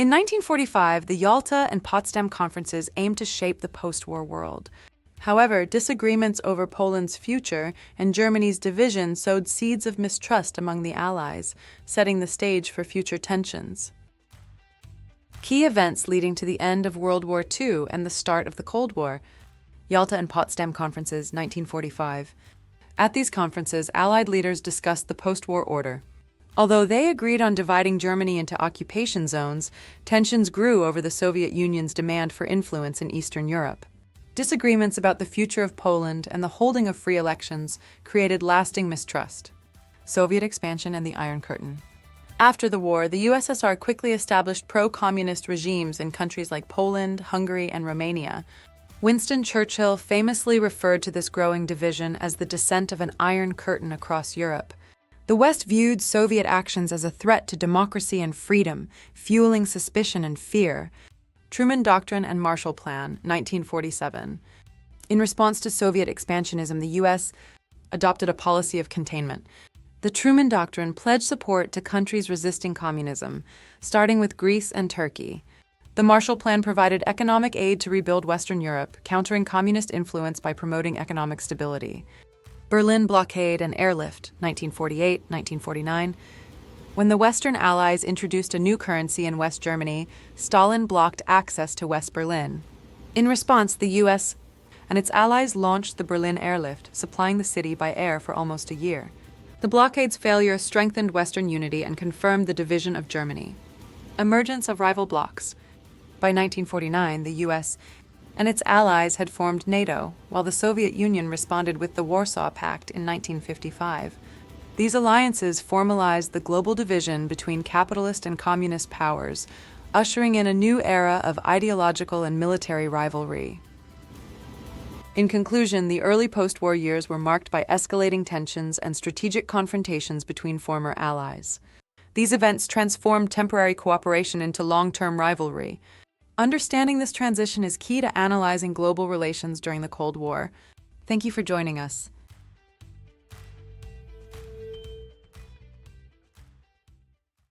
In 1945, the Yalta and Potsdam conferences aimed to shape the post-war world. However, disagreements over Poland's future and Germany's division sowed seeds of mistrust among the Allies, setting the stage for future tensions. Key events leading to the end of World War II and the start of the Cold War. Yalta and Potsdam Conferences, 1945. At these conferences, Allied leaders discussed the post-war order. Although they agreed on dividing Germany into occupation zones, tensions grew over the Soviet Union's demand for influence in Eastern Europe. Disagreements about the future of Poland and the holding of free elections created lasting mistrust. Soviet expansion and the Iron Curtain. After the war, the USSR quickly established pro-communist regimes in countries like Poland, Hungary, and Romania. Winston Churchill famously referred to this growing division as the descent of an Iron Curtain across Europe. The West viewed Soviet actions as a threat to democracy and freedom, fueling suspicion and fear. Truman Doctrine and Marshall Plan, 1947. In response to Soviet expansionism, the U.S. adopted a policy of containment. The Truman Doctrine pledged support to countries resisting communism, starting with Greece and Turkey. The Marshall Plan provided economic aid to rebuild Western Europe, countering communist influence by promoting economic stability. Berlin Blockade and Airlift, 1948-1949. When the Western Allies introduced a new currency in West Germany, Stalin blocked access to West Berlin. In response, the U.S. and its allies launched the Berlin Airlift, supplying the city by air for almost a year. The blockade's failure strengthened Western unity and confirmed the division of Germany. Emergence of rival blocs. By 1949, the U.S. and its allies had formed NATO, while the Soviet Union responded with the Warsaw Pact in 1955. These alliances formalized the global division between capitalist and communist powers, ushering in a new era of ideological and military rivalry. In conclusion, the early post-war years were marked by escalating tensions and strategic confrontations between former allies. These events transformed temporary cooperation into long-term rivalry. Understanding this transition is key to analyzing global relations during the Cold War. Thank you for joining us.